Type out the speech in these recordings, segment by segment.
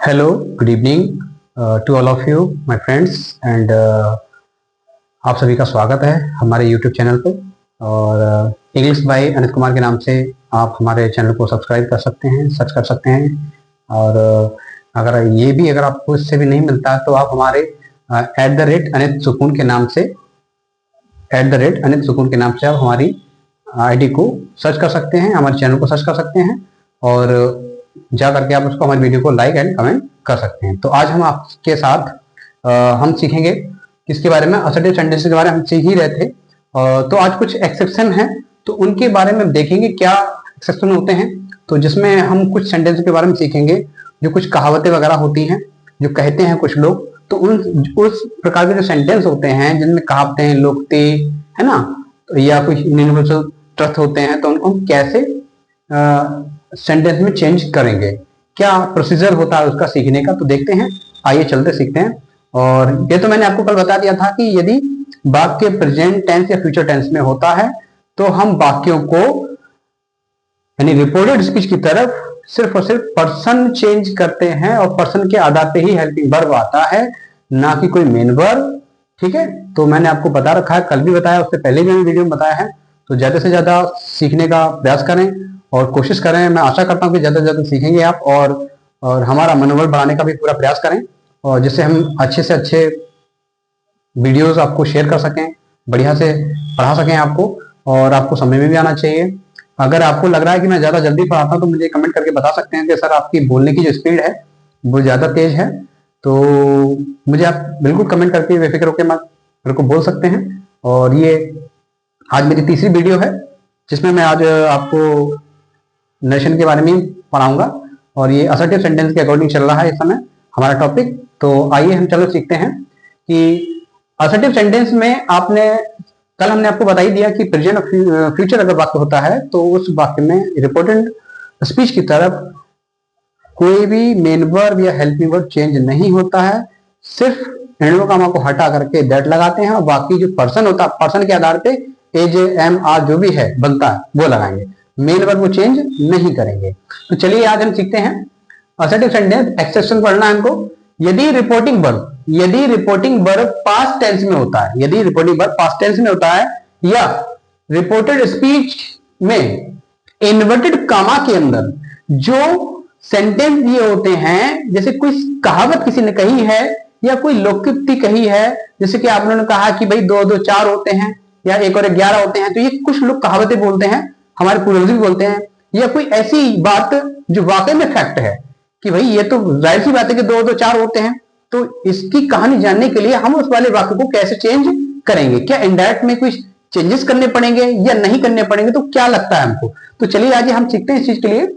Hello, good evening to all of you my friends and आप सभी का स्वागत है हमारे यूट्यूब चैनल पे। और इंग्लिश बाय अनित कुमार के नाम से आप हमारे चैनल को सब्सक्राइब कर सकते हैं, सर्च कर सकते हैं। और अगर आपको इससे भी नहीं मिलता तो आप हमारे @अनित सुकून के नाम से आप हमारी आईडी को सर्च कर सकते हैं, हमारे चैनल को सर्च कर सकते हैं और जा करके आप उसको हमारी वीडियो को लाइक एंड कमेंट कर सकते हैं। तो आज हम आपके साथ हम सीखेंगे किसके बारे में, असर्टिव सेंटेंस के बारे में हम सीख ही रहे थे। तो आज कुछ एक्सेप्शन हैं तो उनके बारे में देखेंगे क्या एक्सेप्शन होते हैं। तो जिसमें हम कुछ सेंटेंस के बारे में सीखेंगे, जो कुछ कहावतें वगैरह होती हैं जो कहते हैं कुछ लोग, तो उस प्रकार के जो सेंटेंस होते हैं जिनमें कहावतें, लोकते है ना, या कुछ यूनिवर्सल ट्रुथ होते हैं, तो उनको हम कैसे सेंटेंस में चेंज करेंगे, क्या प्रोसीजर होता है उसका सीखने का। तो देखते हैं, आइए चलते सीखते हैं। और ये तो मैंने आपको कल बता दिया था कि यदि वाक्य प्रेजेंट टेंस या फ्यूचर टेंस में होता है तो हम वाक्यों को यानी रिपोर्टेड स्पीच की तरफ सिर्फ और सिर्फ पर्सन चेंज करते हैं और पर्सन के आधार पे ही हेल्पिंग वर्ब आता है, ना कि कोई मेन वर्ब। ठीक है, तो मैंने आपको बता रखा है, कल भी बताया, उससे पहले भी मैंने वीडियो में बताया है। तो ज्यादा से ज्यादा सीखने का प्रयास करें और कोशिश करें। मैं आशा करता हूं कि ज्यादा से ज्यादा सीखेंगे आप और हमारा मनोबल बढ़ाने का भी पूरा प्रयास करें, और जिससे हम अच्छे से अच्छे वीडियोस आपको शेयर कर सकें, बढ़िया से पढ़ा सकें आपको, और आपको समझ में भी आना चाहिए। अगर आपको लग रहा है कि मैं ज्यादा जल्दी पढ़ाता हूं तो मुझे कमेंट करके बता सकते हैं कि सर आपकी बोलने की जो स्पीड है वो ज्यादा तेज है। तो मुझे आप बिल्कुल कमेंट करके बेफिक्र होकर मेरे को बोल सकते हैं। और ये आज मेरी तीसरी वीडियो है जिसमें मैं आज आपको नरेशन के बारे में पढ़ाऊंगा, और ये असर्टिव सेंटेंस के अकॉर्डिंग चल रहा है इस समय हमारा टॉपिक। तो आइए हम चलो सीखते हैं कि असर्टिव सेंटेंस में कल हमने आपको बता ही दिया कि प्रेजेंट और फ्यूचर अगर वाक्य होता है तो उस वाक्य में रिपोर्टेड स्पीच की तरफ कोई भी मेन वर्ब या हेल्पिंग वर्ब चेंज नहीं होता है, सिर्फ एंड कामा को हटा करके दैट लगाते हैं और बाकी जो पर्सन होता है पर्सन के आधार पे एज एम आर जो भी है बनता है वो लगाएंगे, मेन वर्ब वो चेंज नहीं करेंगे। तो चलिए आज हम सीखते हैं असर्टिव सेंटेंस। एक्सेप्शन पढ़ना है हमको। यदि रिपोर्टिंग वर्ब पास्ट टेंस में होता है, यदि रिपोर्टिंग वर्ब पास्ट टेंस में होता है, या रिपोर्टेड स्पीच में इन्वर्टेड कामा के अंदर जो सेंटेंस दिए होते हैं, जैसे कोई कहावत किसी ने कही है या कोई लोकोक्ति कही है, जैसे कि आपने कहा कि भाई 2 2 4 होते हैं या 1 और 1 11 होते हैं, तो ये कुछ लोग कहावतें बोलते हैं, हमारे पूर्वज भी बोलते हैं। या कोई ऐसी बात जो वाकई में फैक्ट है कि भाई ये तो जाहिर सी बात है कि 2 2 4 होते हैं, तो इसकी कहानी जानने के लिए हम उस वाले वाक्य को कैसे चेंज करेंगे, क्या इनडायरेक्ट में कुछ चेंजेस करने पड़ेंगे या नहीं करने पड़ेंगे, तो क्या लगता है हमको। तो चलिए आज हम सीखते हैं इस चीज के लिए।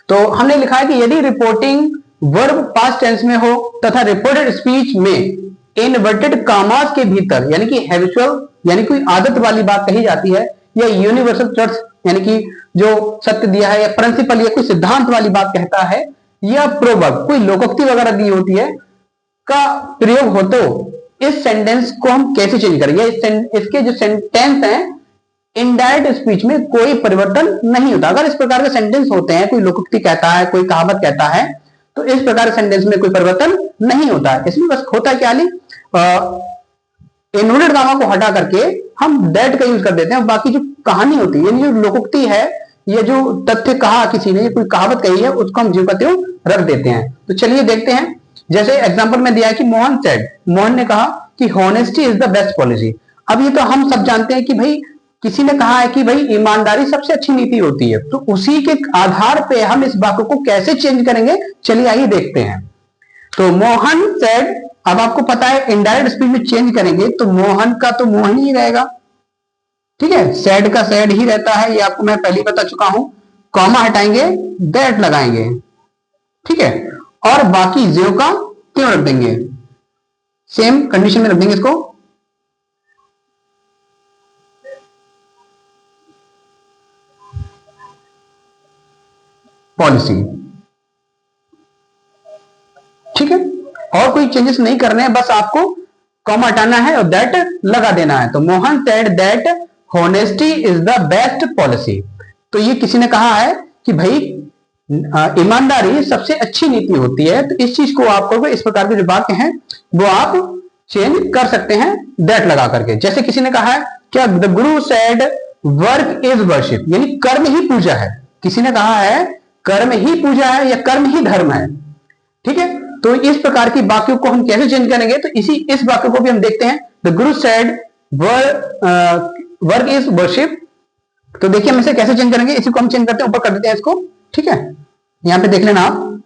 तो हमने लिखा है कि यदि रिपोर्टिंग वर्ब पास्ट टेंस में हो तथा रिपोर्टेड स्पीच में इनवर्टेड कामास के भीतर यानी कि हैबिचुअल यानी कोई आदत वाली बात कही जाती है, या यूनिवर्सल ट्रुथ यानी कि जो सत्य दिया है, या प्रिंसिपल या कोई सिद्धांत वाली बात कहता है, या प्रोवर्ब कोई लोकोक्ति वगैरह दी होती है का प्रयोग हो, तो इस सेंटेंस को हम कैसे चेंज करेंगे। इसके जो सेंटेंस हैं इनडायरेक्ट स्पीच में कोई परिवर्तन नहीं होता। अगर इस प्रकार के सेंटेंस होते हैं, कोई लोकोक्ति कहता है, कोई कहावत कहता है, तो इस प्रकार के सेंटेंस में कोई परिवर्तन नहीं होता है। इसमें बस होता है क्या, इन्वर्टेड कामा को हटा करके हम दैट का यूज कर देते हैं, बाकी जो कहानी होती है, जो लोकोक्ति है, ये जो तथ्य कहा किसी ने, कोई कहावत कही है, उसको हम ज्यों का त्यों रख देते हैं। तो चलिए देखते हैं। जैसे एग्जांपल में दिया है कि मोहन ने कहा कि honesty is the best policy. अब ये तो हम सब जानते हैं कि भाई किसी ने कहा है कि भाई ईमानदारी सबसे अच्छी नीति होती है, तो उसी के आधार पे हम इस वाक्य को कैसे चेंज करेंगे, चलिए आइए देखते हैं। तो मोहन सेड, अब आपको पता है इनडायरेक्ट स्पीच में चेंज करेंगे तो मोहन का तो मोहन ही रहेगा, ठीक है, सैड का सैड ही रहता है, ये आपको मैं पहले बता चुका हूं। कॉमा हटाएंगे, दैट लगाएंगे, ठीक है, और बाकी ज्यों का त्यों रख देंगे, सेम कंडीशन में रख देंगे इसको। पॉलिसी, ठीक है, और कोई चेंजेस नहीं करने हैं, बस आपको कॉमा हटाना है और दैट लगा देना है। तो Mohan said that honesty is the best policy. तो ये किसी ने कहा है कि भाई ईमानदारी सबसे अच्छी नीति होती है। तो इस चीज को आप करोगे, इस प्रकार के जो वाक्य हैं वो आप चेंज कर सकते हैं दैट लगा करके। जैसे किसी ने कहा है क्या, the Guru said work is worship, यानी कर्म ही पूजा है। किसी ने कहा है कर्म ही पूजा है या कर्म ही धर्म है। ठीक है, तो इस प्रकार की वाक्यों को हम कैसे चेंज करेंगे, तो इस वाक्य को भी हम देखते हैं। The Guru said work is worship. तो देखिए हम इसे कैसे चेंज करेंगे, इसी को हम चेंज करते हैं, ऊपर कर देते हैं इसको। ठीक है, यहां पे देख लेना आप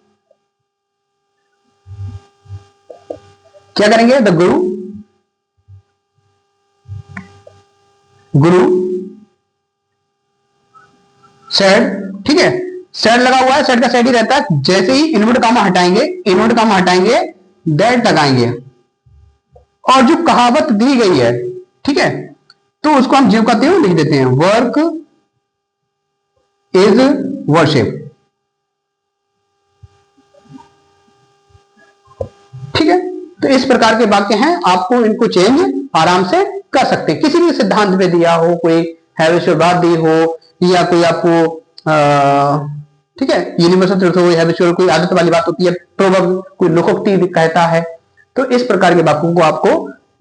क्या करेंगे। द गुरु सेड, ठीक है, सेड लगा हुआ है, सेड का सेड ही रहता है। जैसे ही इनवर्ट कामा हटाएंगे दैट लगाएंगे, और जो कहावत दी गई है, ठीक है, तो उसको हम ज्यों का त्यों लिख देते हैं, वर्क इज वर्शिप। ठीक है, तो इस प्रकार के वाक्य हैं, आपको इनको चेंज आराम से कर सकते हैं। किसी भी सिद्धांत में दिया हो, कोई हैबिचुअल बात दी हो, या कोई आपको ठीक है यूनिवर्सल ट्रुथ हो, हैबिचुअल कोई आदत वाली बात होती है, प्रोवर्ब कोई लोकोक्ति कहता है, तो इस प्रकार के वाक्यों को आपको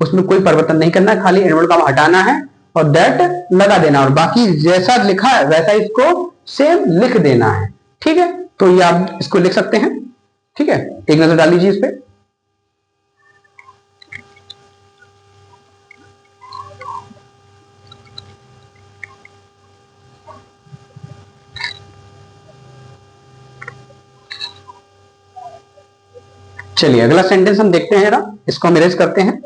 उसमें कोई परिवर्तन नहीं करना है, खाली इनवर्ट का हटाना है और दैट लगा देना, और बाकी जैसा लिखा है वैसा इसको सेम लिख देना है। ठीक है, तो ये आप इसको लिख सकते हैं। ठीक है, एक नजर डाल लीजिए इस पे। चलिए अगला सेंटेंस हम देखते हैं जरा, इसको हम इरेज करते हैं।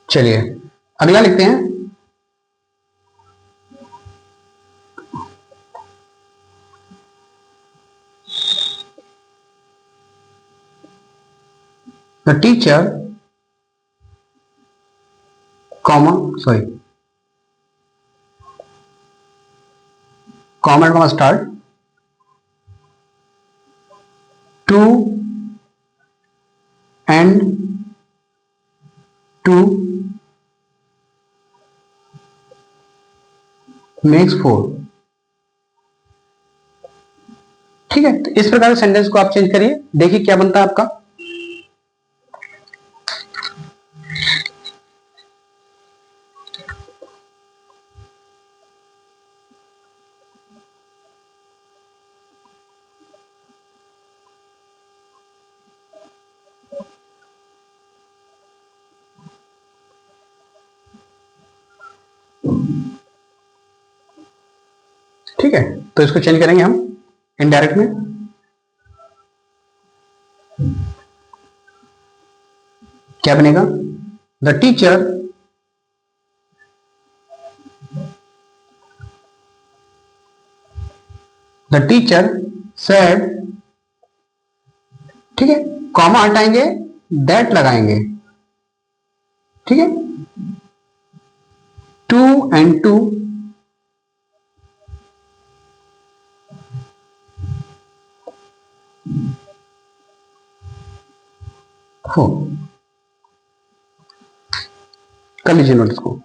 चलिए अगला लिखते हैं। The teacher comma sorry comment comma start to end to makes four. ठीक है, तो इस प्रकार के सेंटेंस को आप चेंज करिए, देखिए क्या बनता है आपका। ठीक है, तो इसको चेंज करेंगे हम इनडायरेक्ट में। क्या बनेगा, द टीचर सेड, ठीक है, कॉमा हटाएंगे दैट लगाएंगे। ठीक है, टू एंड टू हो, कर लीजिए नोट इसको।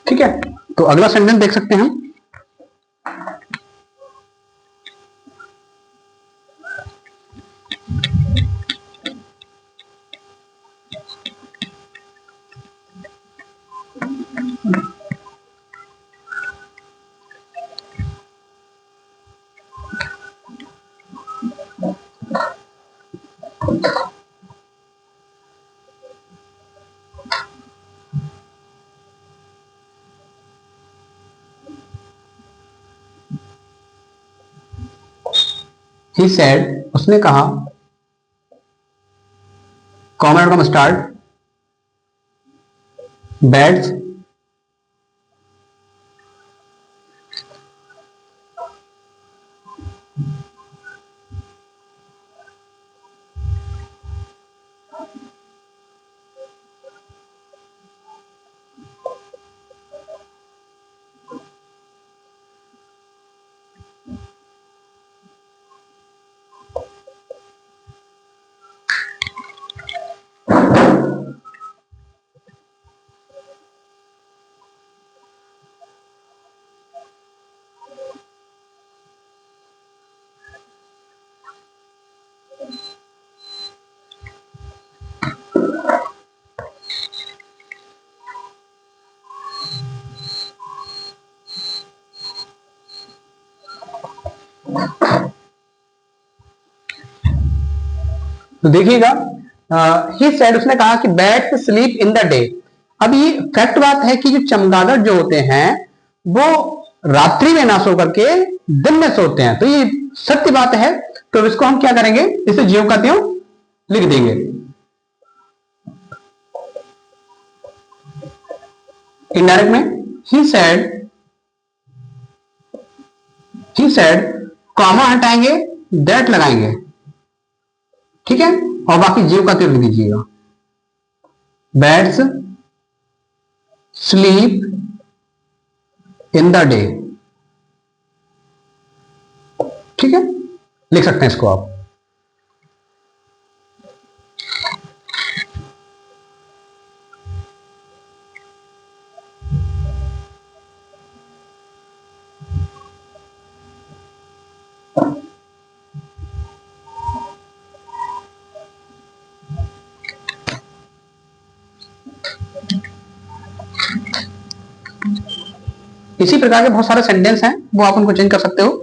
ठीक है, तो अगला सेंटेंस देख सकते हैं हम। He said, उसने कहा, कॉमन स्टार्ट, बैट्स तो देखिएगा, ही सेड उसने कहा कि bats sleep in the day. अब ये फैक्ट बात है कि जो चमगादड़ जो होते हैं वो रात्रि में ना सो करके दिन में सोते हैं, तो ये सत्य बात है। तो इसको हम क्या करेंगे, इसे ज्यों का त्यों लिख देंगे। इनडायरेक्ट में ही सेड कॉमा हटाएंगे, दैट लगाएंगे, ठीक है, और बाकी जीव का त्यों लिख दीजिएगा। Bats sleep in the day, ठीक है, लिख सकते हैं इसको आप। इसी प्रकार के बहुत सारे सेंटेंस हैं, वो आप उनको चेंज कर सकते हो।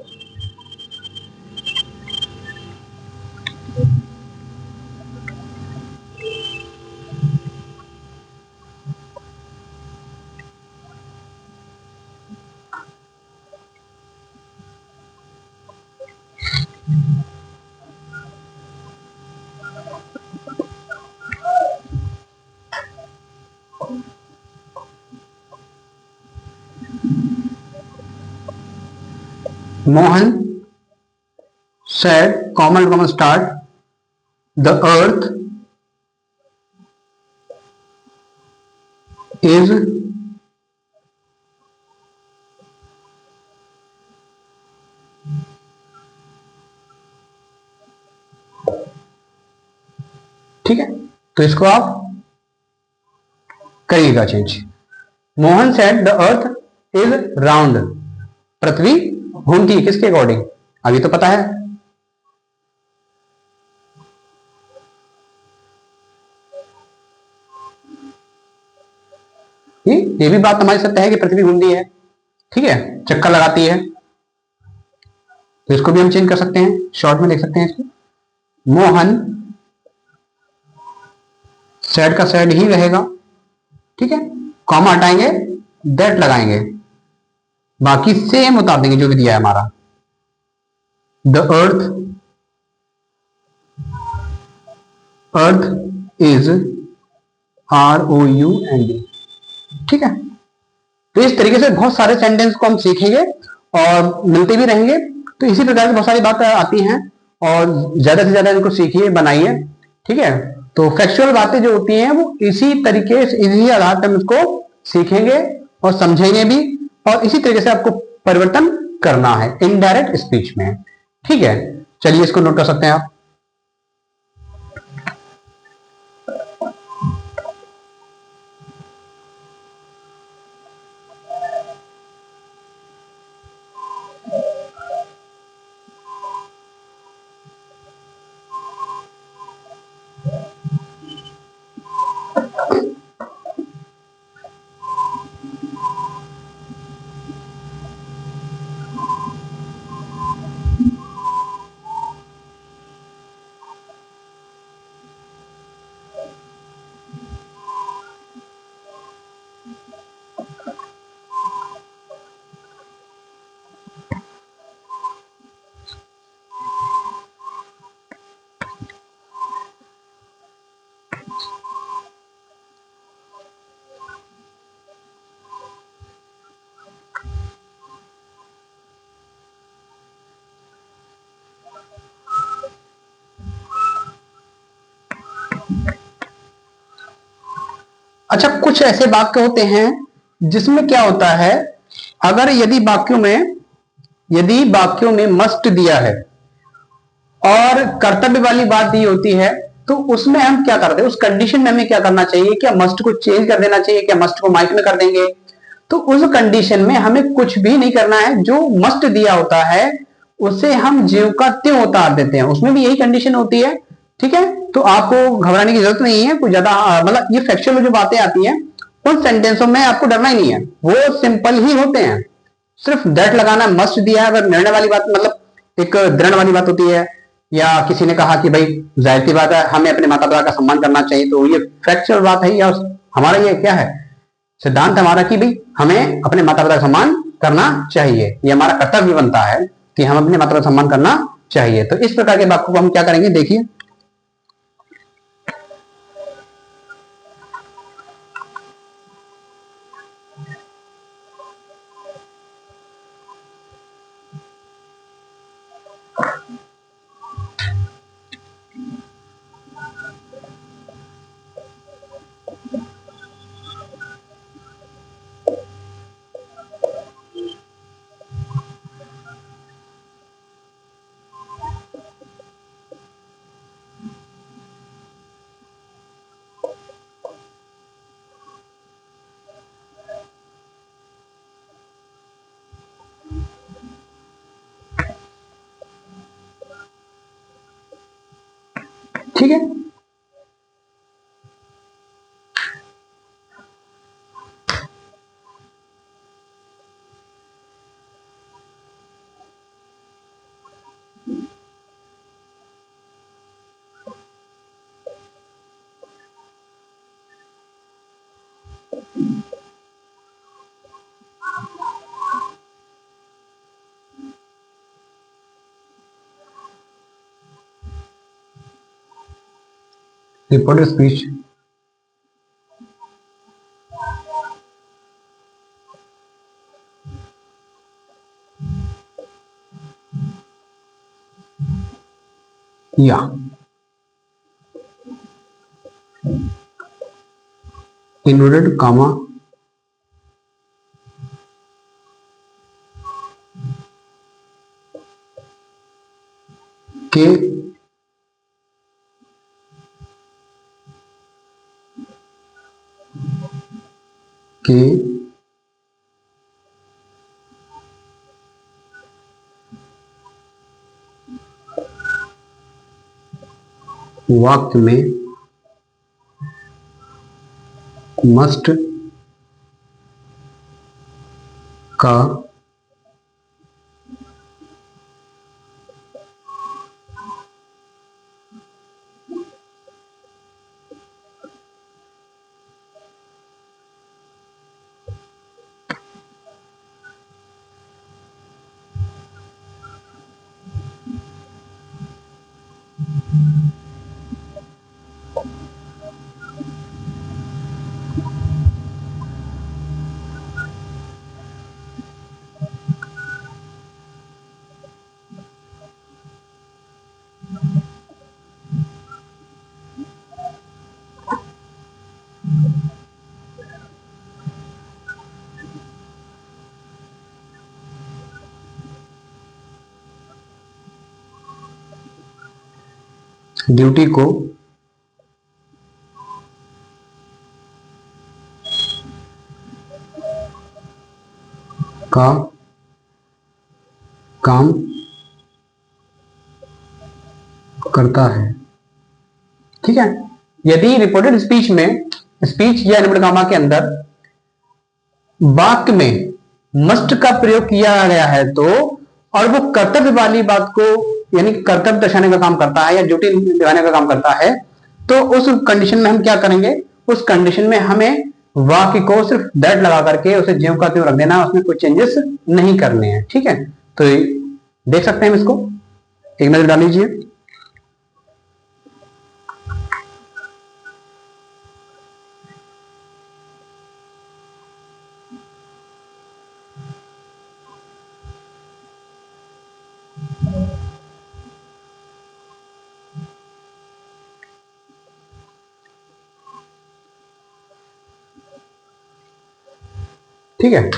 Mohan said, common start, the earth is ठीक है, तो इसको आप करिएगा change. Mohan said the earth is round, पृथ्वी घूमती है, किसके अकॉर्डिंग, अभी तो पता है। ये भी बात हमारी सत्य है कि पृथ्वी घूमती है, ठीक है, चक्कर लगाती है। तो इसको भी हम चेंज कर सकते हैं, शॉर्ट में लिख सकते हैं इसको। मोहन, सेड का सेड ही रहेगा, ठीक है, कॉमा हटाएंगे, दैट लगाएंगे, बाकी सेम उतार देंगे जो भी दिया है हमारा। द अर्थ इज ROUND, ठीक है। तो इस तरीके से बहुत सारे सेंटेंस को हम सीखेंगे और मिलते भी रहेंगे। तो इसी प्रकार की बहुत सारी बातें आती हैं और ज्यादा से ज्यादा इनको सीखिए, बनाइए, ठीक है। तो फैक्चुअल बातें जो होती हैं वो इसी तरीके से, इसी आधार पर हम इसको सीखेंगे और समझेंगे भी, और इसी तरीके से आपको परिवर्तन करना है इनडायरेक्ट स्पीच में, ठीक है। चलिए इसको नोट कर सकते हैं आप। अच्छा, कुछ ऐसे वाक्य होते हैं जिसमें क्या होता है, अगर यदि वाक्यों में मस्ट दिया है और कर्तव्य वाली बात दी होती है, तो उसमें हम क्या करते हैं, उस कंडीशन में हमें क्या करना चाहिए, क्या मस्ट को चेंज कर देना चाहिए, क्या मस्ट को माइक में कर देंगे? तो उस कंडीशन में हमें कुछ भी नहीं करना है, जो मस्ट दिया होता है उसे हम ज्यों का त्यों उतार देते हैं, उसमें भी यही कंडीशन होती है। ठीक है, तो आपको घबराने की जरूरत नहीं है, कुछ ज्यादा मतलब ये फैक्चुअल जो बातें आती हैं उन सेंटेंसों में आपको डरना ही नहीं है, वो सिंपल ही होते हैं। सिर्फ दैट लगाना, मस्ट दिया है, अगर निर्णय वाली बात मतलब एक दृढ़ वाली बात होती है, या किसी ने कहा कि भाई जाहिर सी बात है हमें अपने माता पिता का सम्मान करना चाहिए, तो ये फैक्चुअल बात है, या हमारा ये क्या है, सिद्धांत हमारा कि भाई हमें अपने माता पिता का सम्मान करना चाहिए, ये हमारा कर्तव्य बनता है कि हम अपने माता पिता का सम्मान करना चाहिए। तो इस प्रकार के वाक्यों को हम क्या करेंगे, देखिए। ठीक है, रिपोर्टेड स्पीच या इनवर्टेड कामा के के वाक्य में मस्ट का ड्यूटी को का काम करता है। ठीक है, यदि रिपोर्टेड स्पीच में, स्पीच या इनवर्टेड कॉमा के अंदर वाक्य में मस्ट का प्रयोग किया गया है, तो और वो कर्तव्य वाली बात को यानी कर्तव्य दर्शाने का काम करता है या ड्यूटी दिखाने का काम करता है, तो उस कंडीशन में हम क्या करेंगे, उस कंडीशन में हमें वाक्य को सिर्फ दैट लगा करके उसे ज्यों का त्यों रख देना, उसमें कोई चेंजेस नहीं करने हैं। ठीक है, तो देख सकते हैं हम इसको, एक नजर डाल लीजिए। ठीक है।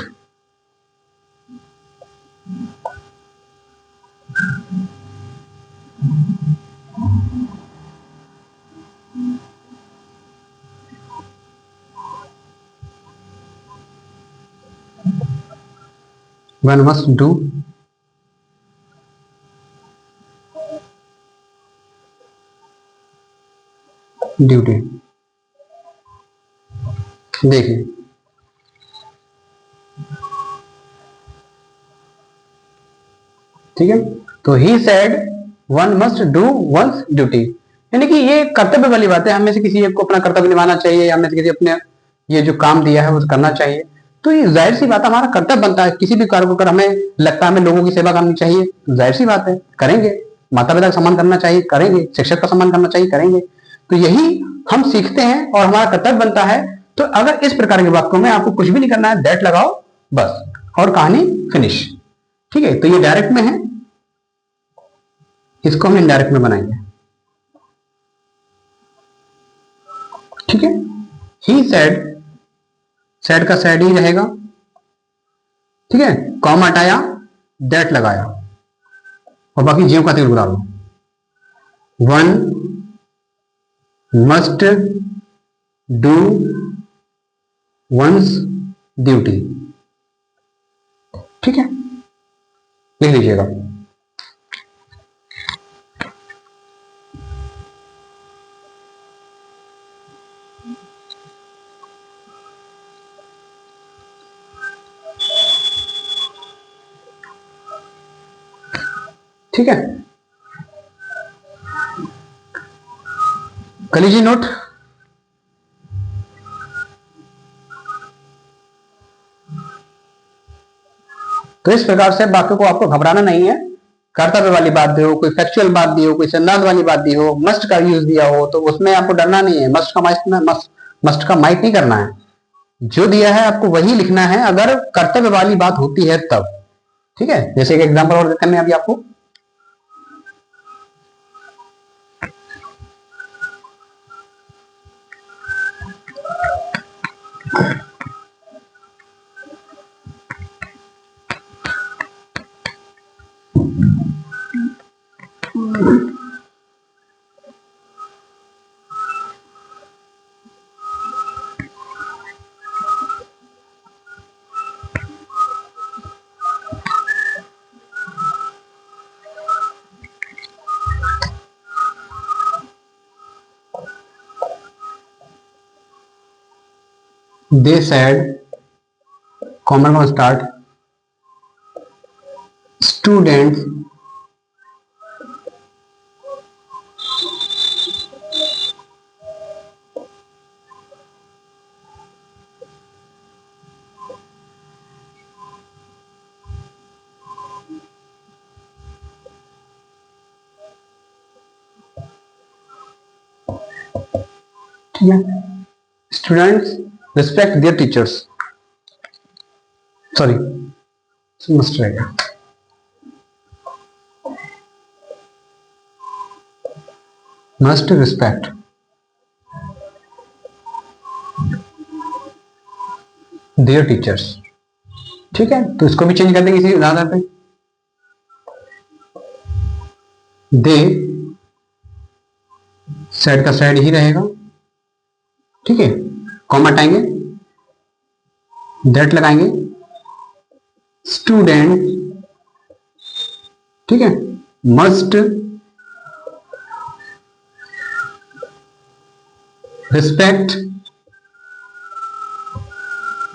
One must do duty. देखिए ठीक है, तो he said one must do once duty, यानी कि ये कर्तव्य वाली बात है, हमें से किसी एक को अपना कर्तव्य निभाना चाहिए, हमें से किसी अपने ये जो काम दिया है वो करना चाहिए। तो ये जाहिर सी बात है, हमारा कर्तव्य बनता है किसी भी कार्य को कर, हमें लगता है हमें लोगों की सेवा करनी चाहिए, जाहिर सी बात है करेंगे, माता पिता का सम्मान करना चाहिए करेंगे, शिक्षक का सम्मान करना चाहिए करेंगे। तो यही हम सीखते हैं और हमारा कर्तव्य बनता है। तो अगर इस प्रकार के वाक्यों में आपको कुछ भी नहीं करना है, दैट लगाओ बस और कहानी फिनिश। ठीक है, तो ये डायरेक्ट में है, इसको हम इनडायरेक्ट में बनाएंगे। ठीक है, ही सेड, सेड का सेड ही रहेगा। ठीक है, कॉमा हटाया, दैट लगाया और बाकी जीव का तिल डालो। One must do once duty. ठीक है, लिख लीजिएगा। ठीक है, कर लीजिए नोट। तो इस प्रकार से वाक्य को आपको घबराना नहीं है, कर्तव्य वाली बात दी हो, कोई फैक्चुअल बात दी हो, कोई सिद्धांत वाली बात दी हो, मस्ट का यूज दिया हो, तो उसमें आपको डरना नहीं है, मस्ट का माइक नहीं करना है, जो दिया है आपको वही लिखना है अगर कर्तव्य वाली बात होती है तब। ठीक है, जैसे एक एग्जांपल और करने अभी आपको। They said, common will start, students students respect their teachers, sorry must रहेगा, must respect their teachers। ठीक है, तो इसको भी चेंज कर देंगे इसी उदाहरण पे। दे, सेड का सेड ही रहेगा। ठीक है, कॉमा हटाएंगे, दैट लगाएंगे, स्टूडेंट, ठीक है, मस्ट रिस्पेक्ट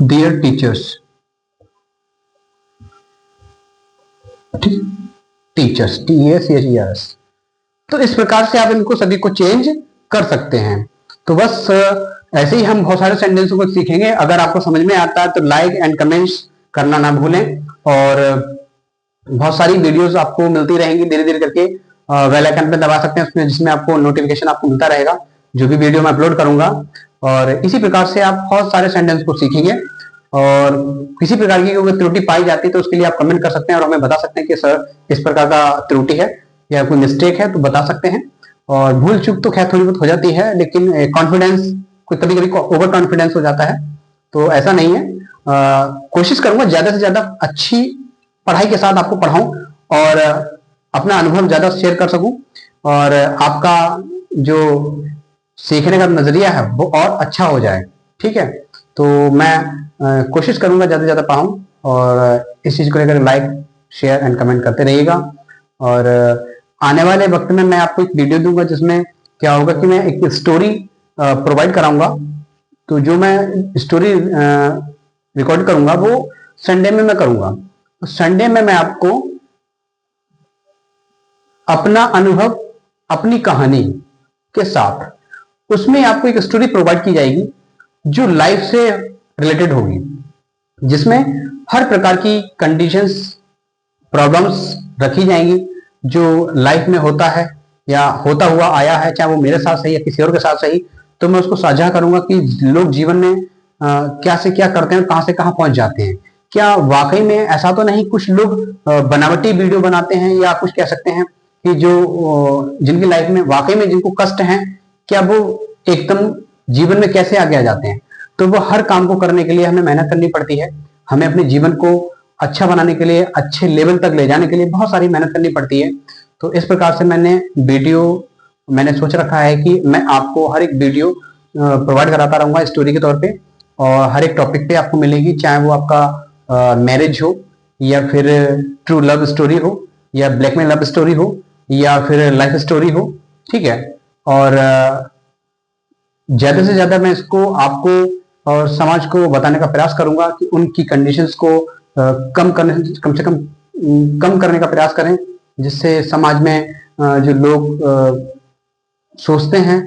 देयर टीचर्स। ठीक, टीचर्स, TACHERS। तो इस प्रकार से आप इनको सभी को चेंज कर सकते हैं। तो बस ऐसे ही हम बहुत सारे सेंटेंसों को सीखेंगे। अगर आपको समझ में आता है तो लाइक एंड कमेंट्स करना ना भूलें, और बहुत सारी वीडियोस आपको मिलती रहेंगी धीरे धीरे करके। बेल आइकन पे दबा सकते हैं उसमें, जिसमें आपको नोटिफिकेशन आपको मिलता रहेगा जो भी वीडियो मैं अपलोड करूंगा। और इसी प्रकार से आप बहुत सारे सेंटेंस को सीखेंगे, और किसी प्रकार की कोई त्रुटि पाई जाती है तो उसके लिए आप कमेंट कर सकते हैं और हमें बता सकते हैं कि सर इस प्रकार का त्रुटि है या कोई मिस्टेक है, तो बता सकते हैं। और भूल चूक तो खैर थोड़ी बहुत हो जाती है, लेकिन कॉन्फिडेंस, कोई कभी कभी ओवर कॉन्फिडेंस हो जाता है, तो ऐसा नहीं है। कोशिश करूंगा ज्यादा से ज्यादा अच्छी पढ़ाई के साथ आपको पढ़ाऊं और अपना अनुभव ज्यादा शेयर कर सकूं और आपका जो सीखने का नजरिया है वो और अच्छा हो जाए। ठीक है, तो मैं कोशिश करूंगा ज्यादा से ज्यादा पढ़ाऊं और इस चीज को लेकर लाइक शेयर एंड कमेंट करते रहिएगा। और आने वाले वक्त में मैं आपको एक वीडियो दूंगा जिसमें क्या होगा कि मैं एक स्टोरी प्रोवाइड कराऊंगा। तो जो मैं स्टोरी रिकॉर्ड करूंगा वो संडे में मैं करूंगा। तो संडे में मैं आपको अपना अनुभव, अपनी कहानी के साथ उसमें आपको एक स्टोरी प्रोवाइड की जाएगी जो लाइफ से रिलेटेड होगी, जिसमें हर प्रकार की कंडीशंस, प्रॉब्लम्स रखी जाएंगी जो लाइफ में होता है या होता हुआ आया है, चाहे वो मेरे साथ सही या किसी और के साथ सही। तो मैं उसको साझा करूंगा कि लोग जीवन में क्या से क्या करते हैं, कहां से कहां पहुंच जाते हैं। क्या वाकई में ऐसा तो नहीं कुछ लोग बनावटी वीडियो बनाते हैं, या कुछ कह सकते हैं कि जो जिनकी लाइफ में वाकई में जिनको कष्ट हैं, क्या वो एकदम जीवन में कैसे आगे आ जाते हैं। तो वो हर काम को करने के लिए हमें मेहनत करनी पड़ती है, हमें अपने जीवन को अच्छा बनाने के लिए, अच्छे लेवल तक ले जाने के लिए बहुत सारी मेहनत करनी पड़ती है। तो इस प्रकार से मैंने सोच रखा है कि मैं आपको हर एक वीडियो प्रोवाइड कराता रहूंगा स्टोरी के तौर पे, और हर एक टॉपिक पे आपको मिलेगी, चाहे वो आपका मैरिज हो, या फिर ट्रू लव स्टोरी हो, या ब्लैकमेल लव स्टोरी हो, या फिर लाइफ स्टोरी हो। ठीक है, और ज्यादा से ज्यादा मैं इसको आपको और समाज को बताने का प्रयास करूंगा कि उनकी कंडीशंस को कम से कम करने का प्रयास करें, जिससे समाज में जो लोग सोचते हैं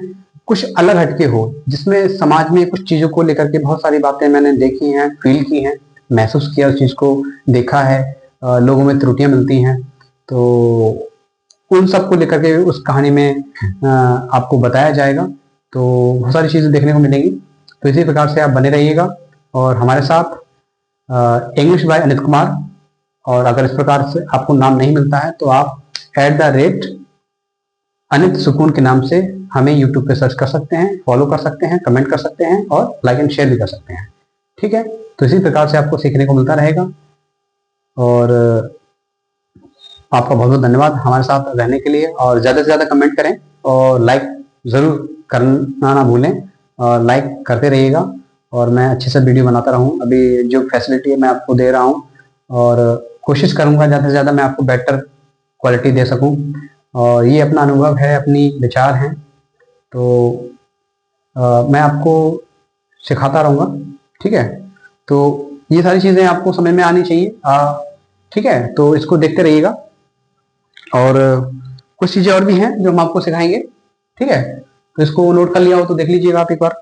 कुछ अलग हटके हो, जिसमें समाज में कुछ चीजों को लेकर के बहुत सारी बातें मैंने देखी हैं, फील की हैं, महसूस किया, उस चीज को देखा है, लोगों में त्रुटियां मिलती हैं। तो उन सब को लेकर के उस कहानी में आपको बताया जाएगा। तो बहुत सारी चीजें देखने को मिलेंगी। तो इसी प्रकार से आप बने रहिएगा और हमारे साथ इंग्लिश बाय अनित कुमार। और अगर इस प्रकार से आपको नाम नहीं मिलता है तो आप @अनित सुकून के नाम से हमें यूट्यूब पे सर्च कर सकते हैं, फॉलो कर सकते हैं, कमेंट कर सकते हैं और लाइक एंड शेयर भी कर सकते हैं। ठीक है, तो इसी प्रकार से आपको सीखने को मिलता रहेगा। और आपका बहुत बहुत धन्यवाद हमारे साथ रहने के लिए। और ज़्यादा से ज़्यादा कमेंट करें और लाइक ज़रूर करना ना भूलें, और लाइक करते रहिएगा और मैं अच्छे से वीडियो बनाता रहूँ। अभी जो फैसिलिटी है मैं आपको दे रहा हूँ और कोशिश करूँगा ज़्यादा से ज़्यादा मैं आपको बेटर क्वालिटी दे सकूँ। और ये अपना अनुभव है, अपनी विचार हैं, तो मैं आपको सिखाता रहूँगा। ठीक है, तो ये सारी चीज़ें आपको समझ में आनी चाहिए। ठीक है, तो इसको देखते रहिएगा। और कुछ चीज़ें और भी हैं जो हम आपको सिखाएंगे। ठीक है, तो इसको नोट कर लिया हो तो देख लीजिएगा आप एक बार।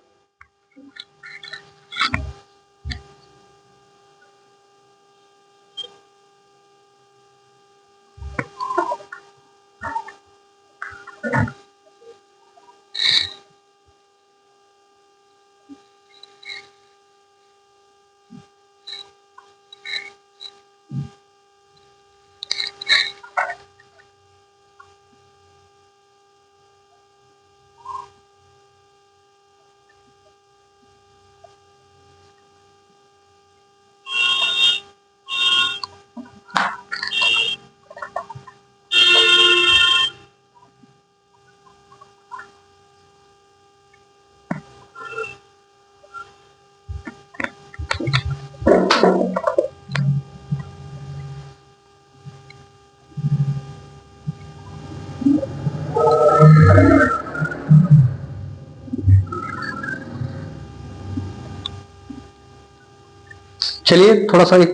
चलिए थोड़ा सा एक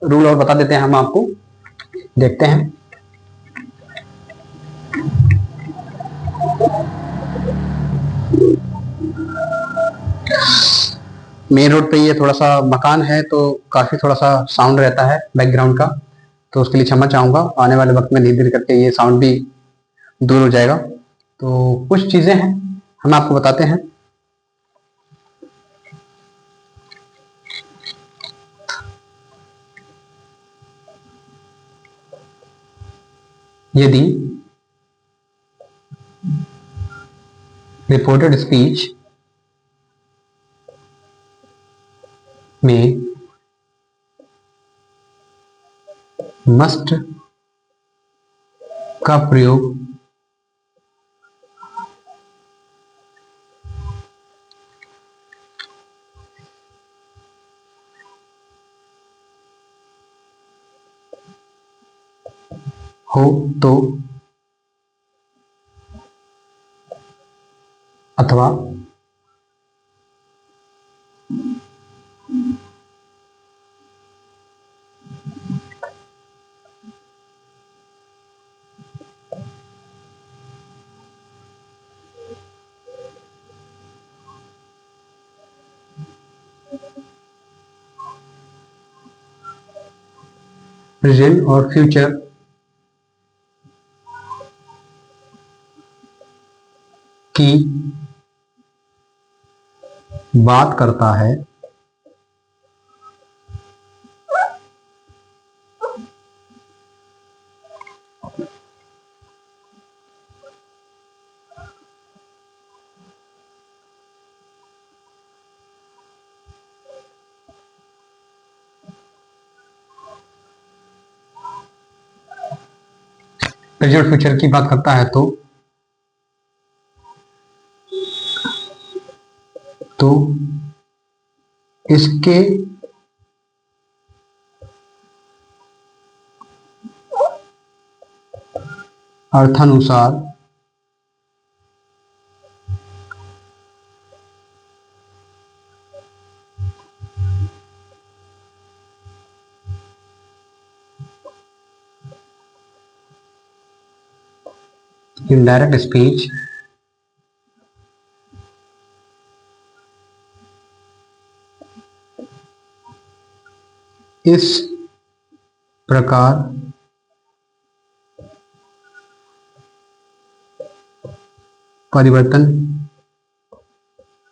रूल और बता देते हैं हम आपको, देखते हैं। मेन रोड पे ये थोड़ा सा मकान है तो काफी थोड़ा सा साउंड रहता है बैकग्राउंड का, तो उसके लिए क्षमा चाहूंगा। आने वाले वक्त में धीरे धीरे करके ये साउंड भी दूर हो जाएगा। तो कुछ चीजें हैं हम आपको बताते हैं। यदि रिपोर्टेड स्पीच में मस्ट का प्रयोग हो तो अथवा प्रेजेंट और फ्यूचर की बात करता है, प्रेजेंट फ्यूचर की बात करता है तो इसके अर्थानुसार इनडायरेक्ट स्पीच इस प्रकार परिवर्तन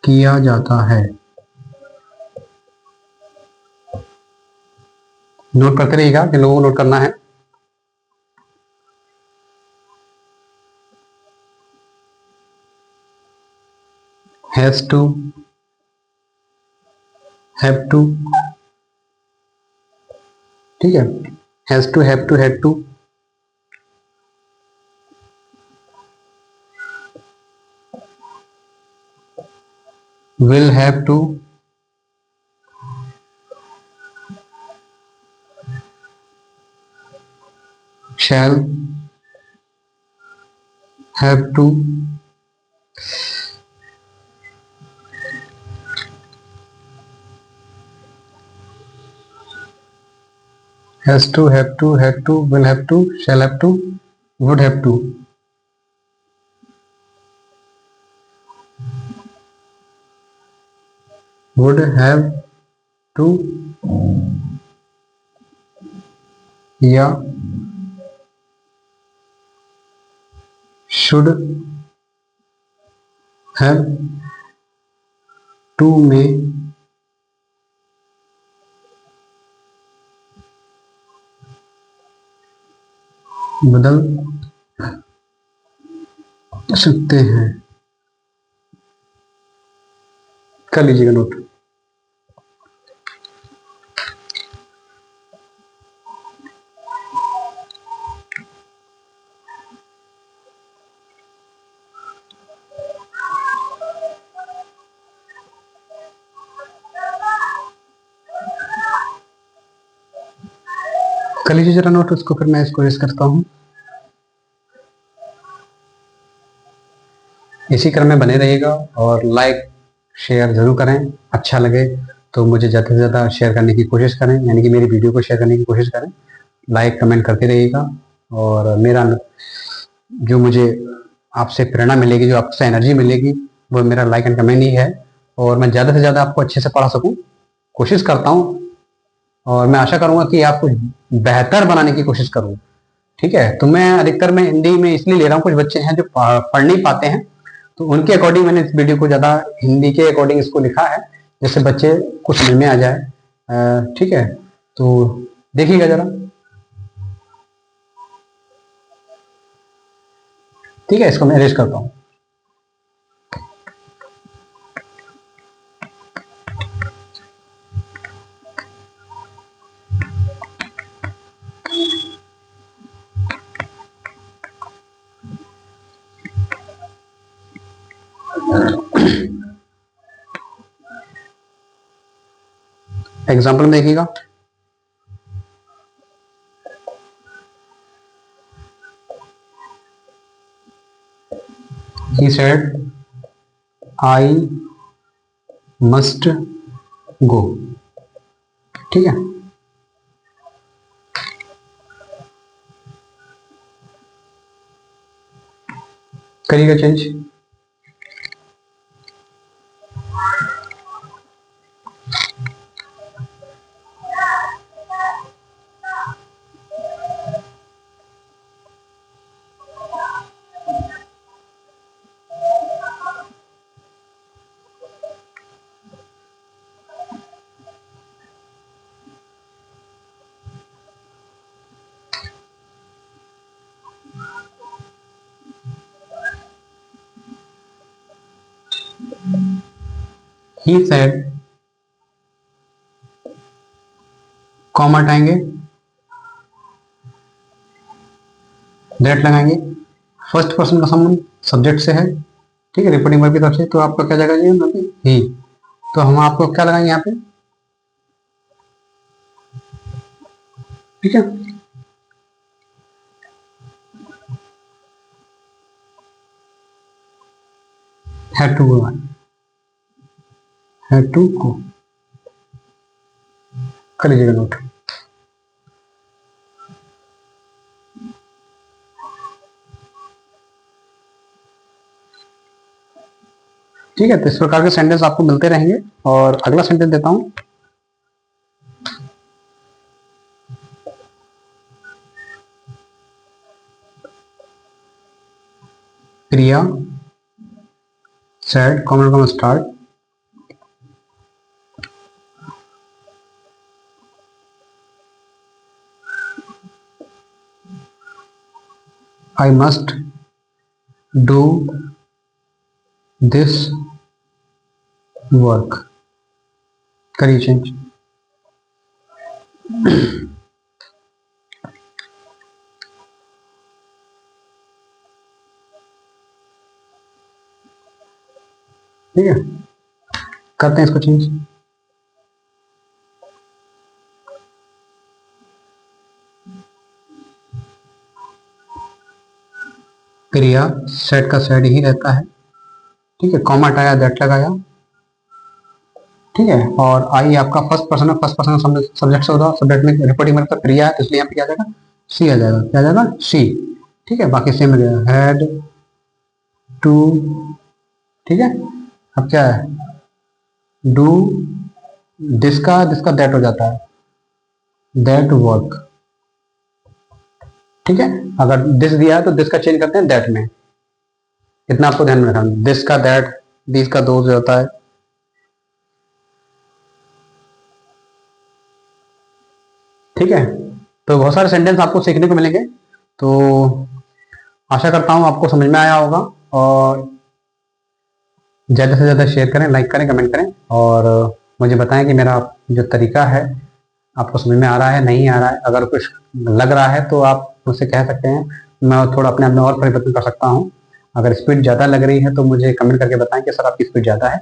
किया जाता है। नोट करते रहिएगा, जिन लोगों को नोट करना है। हैज टू, हैव टू, ठीक है। Has to, have to, had to, will have to, shall have to, has to, have to, had to, will have to, shall have to, would have to, would have to, या should have to में बदल सकते हैं। कर लीजिएगा note. कर लीजिए जरा नोट उसको, फिर मैं इसको रेस करता हूँ। इसी क्रम में बने रहिएगा और लाइक शेयर जरूर करें। अच्छा लगे तो मुझे ज़्यादा से ज़्यादा शेयर करने की कोशिश करें, यानी कि मेरी वीडियो को शेयर करने की कोशिश करें। लाइक कमेंट करते रहिएगा और मेरा जो मुझे आपसे प्रेरणा मिलेगी, जो आपसे एनर्जी मिलेगी, वो मेरा लाइक एंड कमेंट ही है। और मैं ज़्यादा से ज़्यादा आपको अच्छे से पढ़ा सकूं, कोशिश करता हूं। और मैं आशा करूंगा कि आपको बेहतर बनाने की कोशिश करूं। ठीक है, तो मैं अधिकतर मैं हिंदी में इसलिए ले रहा हूँ, कुछ बच्चे हैं जो पढ़ नहीं पाते हैं, तो उनके अकॉर्डिंग मैंने इस वीडियो को ज़्यादा हिंदी के अकॉर्डिंग इसको लिखा है, जिससे बच्चे को समझ में आ जाए। ठीक है, तो देखिएगा जरा। ठीक है, इसको मैं अरेंज करता हूँ। एग्जाम्पल में देखिएगा, he said I must go। ठीक है, करिएगा चेंज। He said, कॉमा हटाएंगे, दैट लगाएंगे, फर्स्ट पर्सन का संबंध सब्जेक्ट से है, ठीक है, रिपोर्टिंग वर्ब की तरफ से, तो आपका क्या जाएगा ये ही। तो हम आपको क्या लगाएंगे यहाँ पे, ठीक है, had to go, had to go, कर लीजिएगा नोट। ठीक है, तो इस प्रकार के सेंटेंस आपको मिलते रहेंगे। और अगला सेंटेंस देता हूं, प्रिया said, common start, I must do this work। करिए चेंज। ठीक है, करते हैं इसको चेंज। प्रिया सेट का सेट ही रहता है, ठीक है, कॉमा हटाया, दैट लगाया, ठीक है, और आई आपका फर्स्ट पर्सन है, फर्स्ट पर्सन सब्जेक्ट से होता, सब्जेक्ट में रिपोर्टिंग मतलब प्रिया है, तो इसलिए यहाँ पे क्या आ जाएगा, सी आ जाएगा, क्या आ जाएगा, सी। ठीक है, बाकी सेम रहेगा, हैड टू, ठीक है। अब क्या है, डू दिस का दैट हो जाता है, दैट वर्क, ठीक है। अगर दिस दिया है तो दिस का चेंज करते हैं दैट में, इतना आपको ध्यान में रखना, दिस का दैट, दिस का दोस्त होता है, ठीक है। तो बहुत सारे सेंटेंस आपको सीखने को मिलेंगे, तो आशा करता हूं आपको समझ में आया होगा। और ज़्यादा से ज़्यादा शेयर करें, लाइक करें, कमेंट करें, और मुझे बताएं कि मेरा जो तरीका है आपको समझ में आ रहा है, नहीं आ रहा है। अगर कुछ लग रहा है तो आप मुझसे कह सकते हैं, मैं थोड़ा अपने आप में और परिवर्तन कर सकता हूँ। अगर स्पीड ज़्यादा लग रही है तो मुझे कमेंट करके बताएं कि सर आपकी स्पीड ज़्यादा है,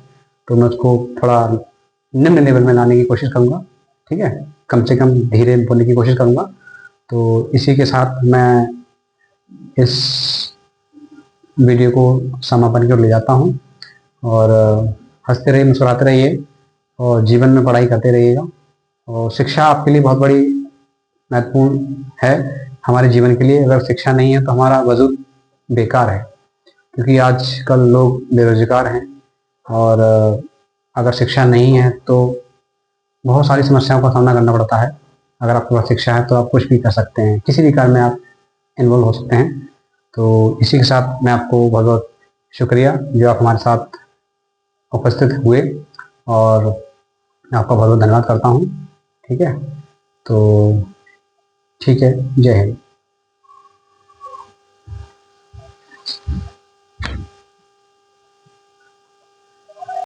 तो मैं उसको थोड़ा निम्न लेवल में लाने की कोशिश करूँगा, ठीक है, कम से कम धीरे बोलने की कोशिश करूँगा। तो इसी के साथ मैं इस वीडियो को समापन की ओर ले जाता हूँ, और हंसते रहिए, मुस्कुराते रहिए, और जीवन में पढ़ाई करते रहिएगा। और शिक्षा आपके लिए बहुत बड़ी महत्वपूर्ण है हमारे जीवन के लिए। अगर शिक्षा नहीं है तो हमारा वजूद बेकार है, क्योंकि आजकल लोग बेरोजगार हैं, और अगर शिक्षा नहीं है तो बहुत सारी समस्याओं का सामना करना पड़ता है। अगर आपके पास शिक्षा है तो आप कुछ भी कर सकते हैं, किसी भी कार्य में आप इन्वॉल्व हो सकते हैं। तो इसी के साथ मैं आपको बहुत बहुत शुक्रिया जो आप हमारे साथ उपस्थित हुए, और आपका बहुत बहुत धन्यवाद करता हूँ, ठीक है। तो ठीक है, जय हिंद।